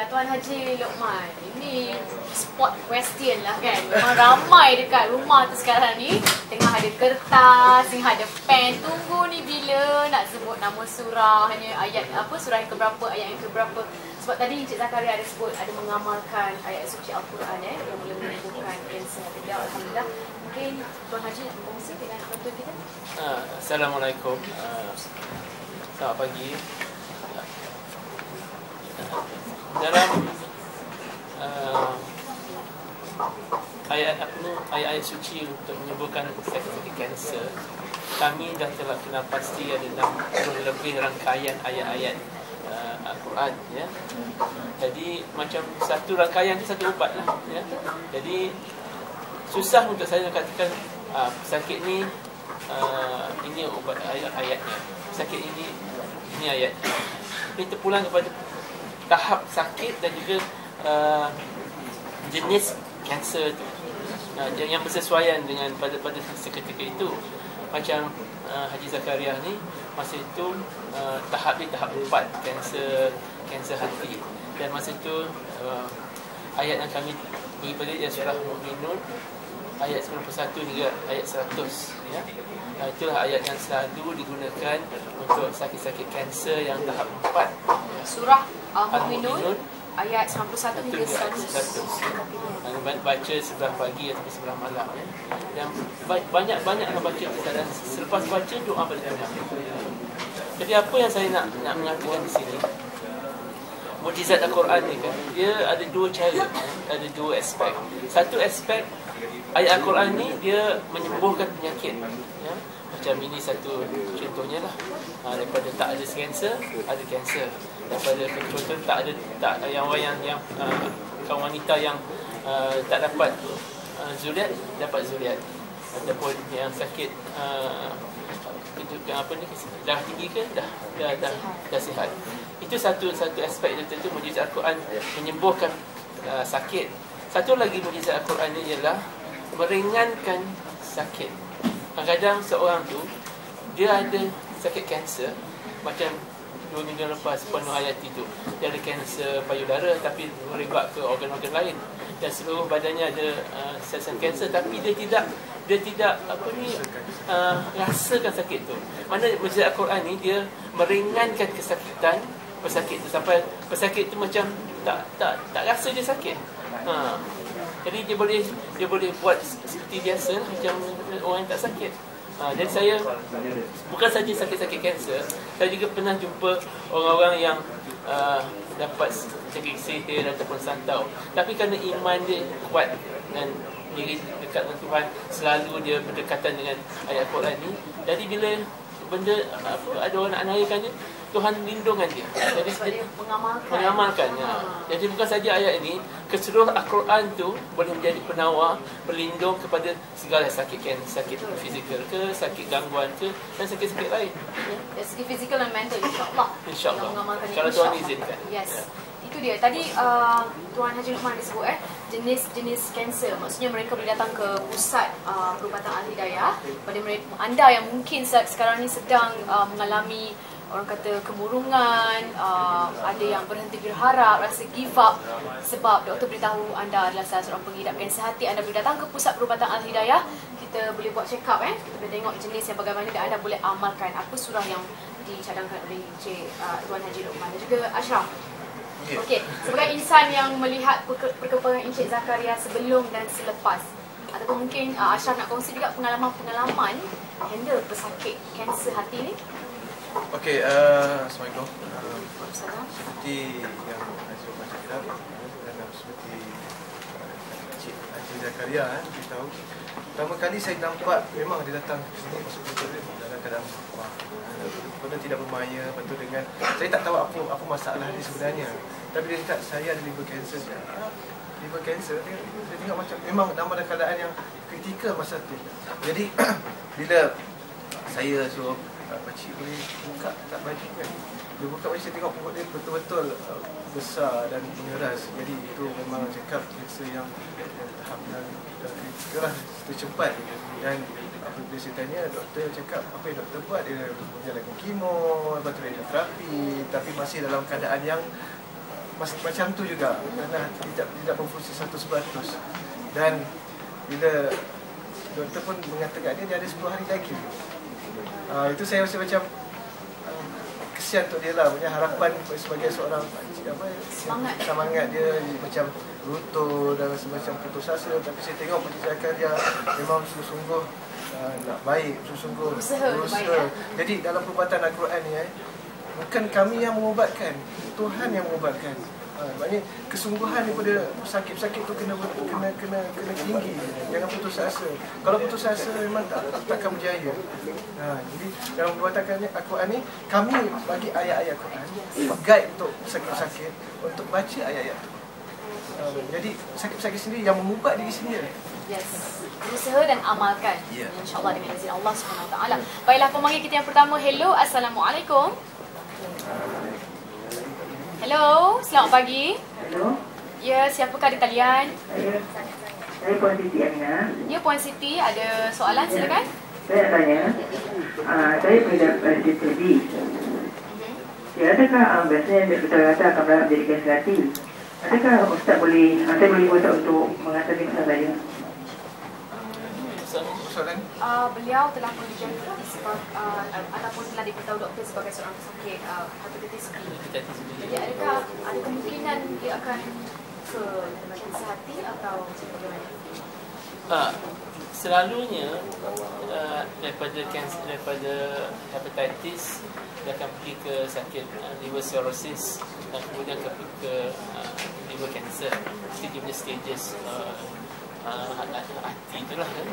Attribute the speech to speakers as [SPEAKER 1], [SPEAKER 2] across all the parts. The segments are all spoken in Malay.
[SPEAKER 1] Tuan Haji Lokman, ini spot question lah kan. Memang ramai dekat rumah tu sekarang ni. Tengah ada kertas, tengah ada pen. Tunggu ni bila nak sebut nama surahnya, ayat apa, surah yang keberapa, ayat yang keberapa. Sebab tadi Encik Zakaria ada sebut, ada mengamalkan ayat suci Al-Quran yang boleh menyembuhkan kanser. Alhamdulillah. Mungkin Tuan Haji nak berkongsi dengan penonton kita.
[SPEAKER 2] Assalamualaikum. Selamat pagi. Dalam ayat-ayat suci untuk menyembuhkan sakit kanser, kami dah telah pasti ada 60 lebih rangkaian ayat-ayat Al-Quran, ya. Jadi macam satu rangkaian tu satu ubat lah, ya. Jadi susah untuk saya nak katakan sakit ni ini ubat ayat-ayatnya, sakit ini ayat. Ini terpulang kepada tahap sakit dan juga jenis kanser tu yang bersesuaian dengan pada seketika itu. Macam Haji Zakaria ni masa itu tahap 4 kanser hati, dan masa itu ayat yang kami beri pada dia surah Mu'minun ayat 91 hingga ayat 100, ya. Itulah ayat yang selalu digunakan untuk sakit-sakit kanser yang tahap 4.
[SPEAKER 1] Surah Al-Mu'minun ayat 91 hingga 100.
[SPEAKER 2] Baca sebelah pagi atau sebelah malam, ya. Dan banyak-banyaklah baca, dan selepas baca doa pada Tuhan. Jadi apa yang saya nak mengatakan di sini, mukjizat Al-Quran ni kan, dia ada dua cara, ada dua aspek. Satu aspek ayat Al-Quran ni dia menyembuhkan penyakit, ya. Macam ini satu contohnya lah. Daripada tak ada kanser, ada kanser. Daripada contoh tak ada yang kaum wanita yang tak dapat zuriat, dapat zuriat. Ataupun yang sakit darah tinggi ke dah sihat. Itu satu aspek yang tentu mukjizat Al-Quran menyembuhkan sakit. Satu lagi mukjizat Al-Quran ni ialah meringankan sakit. Kadang-kadang seorang tu dia ada sakit kanser, macam 2 minggu lepas Puan Nur Hayati tu, dia ada kanser payudara tapi merebak ke organ-organ lain, dan seluruh badannya ada sel-sel kanser, tapi dia tidak rasakan sakit tu. Mana mukjizat Al-Quran ni dia meringankan kesakitan pesakit tu sampai pesakit tu macam tak rasa dia sakit. Jadi dia boleh buat seperti biasa macam orang yang tak sakit. Dan saya bukan saja sakit-sakit kanser, saya juga pernah jumpa orang-orang yang dapat sakit sihir ataupun santau, tapi kerana iman dia kuat dan diri dekat dengan Tuhan, selalu dia berdekatan dengan ayat Al-Quran ni. Jadi bila benda ada orang nak naikkan dia, Tuhan lindungan dia. Jadi dia mengamalkannya. Jadi bukan saja ayat ini, keseluruhan Al-Quran tu boleh menjadi penawar, pelindung kepada segala sakit fizikal ke, sakit gangguan ke, dan sakit-sakit lain.
[SPEAKER 1] Dari segi fizikal dan mental, insya-Allah.
[SPEAKER 2] Insya-Allah. Kalau Tuhan izinkan.
[SPEAKER 1] Yes. Itu dia. Tadi Tuan Haji Lokman disebut jenis-jenis kanser. Maksudnya mereka boleh datang ke pusat perubatan Al-Hidayah. Pada anda yang mungkin sekarang ni sedang mengalami, orang kata, kemurungan, ada yang berhenti berharap, rasa give up sebab doktor beritahu anda adalah salah seorang pengidap kanser hati, anda boleh datang ke pusat perubatan Al-Hidayah. Kita boleh buat check up, kita boleh tengok jenis yang bagaimana, dan anda boleh amalkan apa surah yang dicadangkan oleh Encik Tuan Haji Lokman dan juga Ashraf. Okey, sebagai insan yang melihat perkembangan Encik Zakaria sebelum dan selepas, ataupun mungkin Ashraf nak kongsi juga pengalaman handle pesakit kanser hati ni.
[SPEAKER 3] Okey, Assalamualaikum. Seperti yang Azul Pak cakap, dan seperti Encik Haji Zakaria beritahu, pertama kali saya nampak memang dia datang ke sini masuk ke dalam keadaan betul tidak bermaya, betul dengan saya tak tahu apa masalah dia sebenarnya. Tapi dia cakap saya ada liver cancer. Liver cancer, saya tengok macam memang dalam keadaan yang kritikal masa tu. Jadi bila saya suruh pakcik boleh buka tak baju kan, dia buka baju, saya tengok perut dia betul-betul besar dan mengeras. Jadi itu memang cakap kanser yang tahap yang kritikal lah, tercepat. Dan apabila saya tanya, doktor cakap apa yang doktor buat, dia menjalankan kemo, lepas tu radioterapi, tapi masih dalam keadaan yang macam tu juga, kerana tidak berfungsi 100%. Dan bila doktor pun mengatakan dia ada 10 hari lagi. Itu saya rasa macam kesian untuk dia lah, punya harapan sebagai seorang semangat dia macam runtuh dan semacam putus asa. Tapi saya tengok Encik Zakaria memang sungguh-sungguh nak baik, sungguh-sungguh berusaha. Jadi dalam perubatan Al-Quran ni bukan kami yang mengubatkan, Tuhan yang mengubatkan. Maknanya kesungguhan daripada sakit-sakit tu kena tinggi. Jangan putus asa. Kalau putus asa memang takkan berjaya. Jadi dalam perubatan Al-Quran ni kami bagi ayat-ayat Al-Quran guide untuk sakit-sakit untuk baca ayat-ayat tu. Jadi sakit-sakit sendiri yang mengubat diri sendiri.
[SPEAKER 1] Yes. Berusaha dan amalkan. InsyaAllah dengan izin Allah SWT. Baiklah, pemanggil kita yang pertama. Hello, Assalamualaikum. Hello, selamat pagi.
[SPEAKER 4] Hello.
[SPEAKER 1] Ya, siapakah di talian?
[SPEAKER 4] Saya Puan Siti Aminah.
[SPEAKER 1] Ya, Puan Siti, ada soalan, silakan.
[SPEAKER 4] Saya nak tanya, saya pernah CTB. Adakah biasanya doktor kata akan berharap jadi kanser hati? Adakah Ustaz boleh, saya boleh Ustaz untuk mengatasi masalah saya?
[SPEAKER 1] Beliau telah menjadi ataupun telah diberitahu doktor sebagai seorang pesakit hepatitis B. Jadi adakah ada kemungkinan dia akan ke kanser hati atau bagaimana?
[SPEAKER 2] Selalunya daripada hepatitis dia akan pergi ke sakit liver cirrhosis dan kemudian ke liver cancer. Jadi dia punya stages hati itulah kan.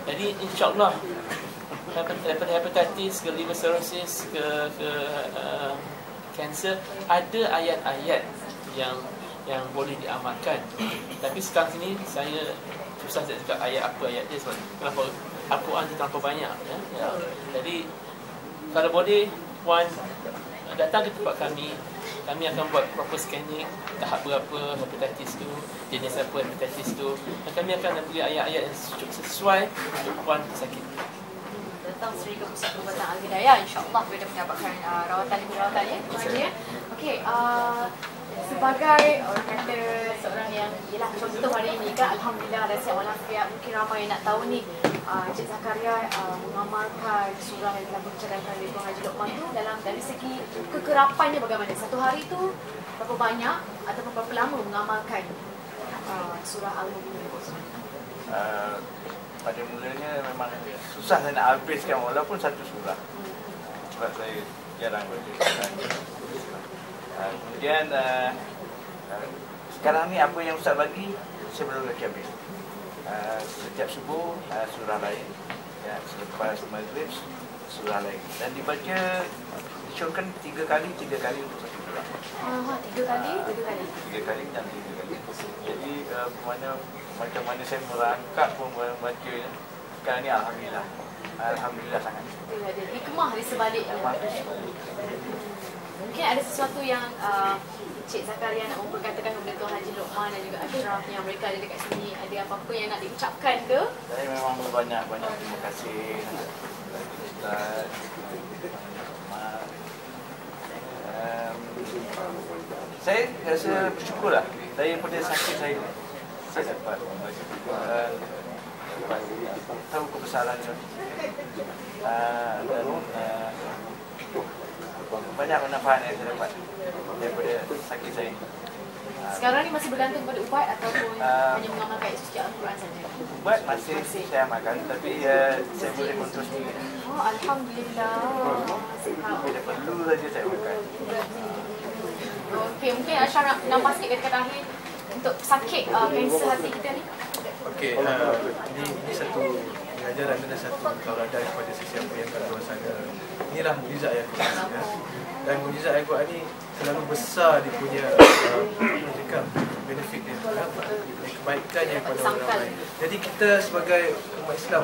[SPEAKER 2] Jadi insyaAllah daripada hepatitis ke liver cirrhosis ke cancer ada ayat-ayat yang boleh diamalkan. Tapi sekarang sini saya susah nak cakap ayat apa ayat dia sebab kenapa Al-Quran tu terlalu banyak ya. Jadi kalau boleh Puan datang ke tempat kami akan buat proper scanning tahap berapa hepatitis tu, jenis apa hepatitis tu, dan kami akan beri ayat-ayat yang sesuai untuk Puan sakit.
[SPEAKER 1] Datang sendiri ke pusat perubatan Al-Hidayah, insyaAllah boleh mendapatkan rawatan ya. Okey, sebagai orang kata seorang yang ialah contoh hari ini kan, alhamdulillah ada sihat walafiat. Mungkin ramai yang nak tahu ni Encik Zakaria mengamalkan surah yang telah dicadangkan oleh Tuan Haji Lokman tu dari segi kekerapannya bagaimana? Satu hari tu berapa banyak ataupun berapa lama mengamalkan surah Al-Mu'minun?
[SPEAKER 5] Pada mulanya memang susah saya nak habiskan walaupun satu surah. Sebab saya jarang baca. Kemudian sekarang ni apa yang Ustaz bagi saya belum lagi habis. Setiap subuh surah lain, ya, selepas maghrib surah lain, dan dibaca disyorkan 3 kali untuk satu surah.
[SPEAKER 1] 3 kali?
[SPEAKER 5] 3 kali dan 3 kali. Jadi macam mana saya merangkap pun membaca sekarang ni alhamdulillah sangat.
[SPEAKER 1] Ada hikmah di sebalik. Mungkin ada sesuatu yang Encik Zakaria nak memperkatakan kepada Tuan Haji Lokman dan juga Ashraf yang mereka ada dekat sini. Ada apa-apa yang nak diucapkan ke?
[SPEAKER 5] Saya memang banyak terima kasih Ustaz. Saya rasa bersyukurlah daripada sakit saya dapat tahu kebesarannya dan banyak manfaat yang saya dapat daripada sakit saya.
[SPEAKER 1] Sekarang ni masih bergantung pada ubat ataupun hanya mengamalkan suci Al-Quran saja?
[SPEAKER 5] Ubat masih saya amalkan, tapi saya boleh kontrol sendiri.
[SPEAKER 1] Alhamdulillah.
[SPEAKER 5] Bila perlu saja saya makan.
[SPEAKER 1] Okey, mungkin Ashraf nak nampak sikit kata-kata akhir untuk sakit kanser hati kita ni.
[SPEAKER 3] Okey, ini satu pengajaran dan satu tauladan kepada sesiapa yang kat luar sana. Inilah mukjizat Al-Quran ya. Dan mukjizat Al-Quran ni terlalu besar dia punya benefit dia, kebaikan yang kepada orang lain. Jadi kita sebagai umat Islam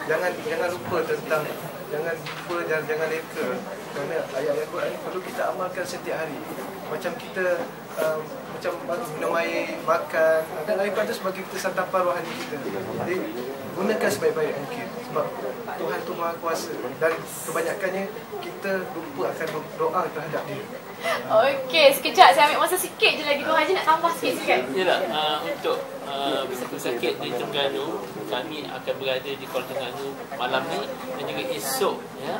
[SPEAKER 3] jangan lupa tentang jangan leka kerana ayat Al-Quran ni perlu kita amalkan setiap hari. Macam kita macam minum air, makan, dan air itu sebagai kita santapan rohani kita. Jadi gunakan sebaik-baik mungkin. Sebab Tuhan tu Maha Kuasa dan kebanyakannya kita lupa akan doa terhadap dia.
[SPEAKER 1] Okey, sekejap saya ambil masa sikit je lagi. Tuan Haji nak tambah sikit sikit.
[SPEAKER 2] Yalah, untuk pesakit di Terengganu, kami akan berada di Kuala Terengganu malam ni dan juga esok ya,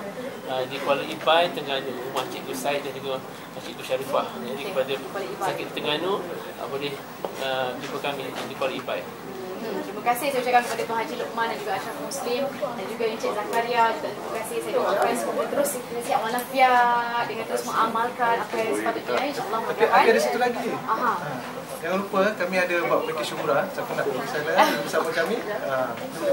[SPEAKER 2] di Kuala Ibai, Terengganu, rumah Cikgu Said dan juga Cikgu Sharifah. Jadi kepada pesakit di Terengganu boleh jumpa kami di Kuala Ibai.
[SPEAKER 1] Terima kasih saya ucapkan kepada Tuan Haji Luqman dan juga Ashraf Muslim dan juga Encik Zakaria. Terima kasih, saya doakan semoga terus sihat walafiat dengan terus mengamalkan apa yang sepatutnya, insyaAllah.
[SPEAKER 3] Tapi ada satu lagi.
[SPEAKER 1] Aha.
[SPEAKER 3] Jangan lupa kami ada buat package umrah. Siapa nak pergi sana bersama kami,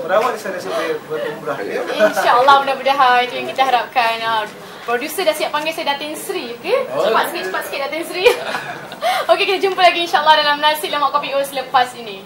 [SPEAKER 3] merawat di sana sampai berumrah ya.
[SPEAKER 1] InsyaAllah, mudah-mudahan itu yang kita harapkan. Producer dah siap panggil saya Datin Sri, okey? Cepat sikit Datin Sri. Okey, kita jumpa lagi insyaAllah dalam Nasi Lemak Kopi O selepas ini.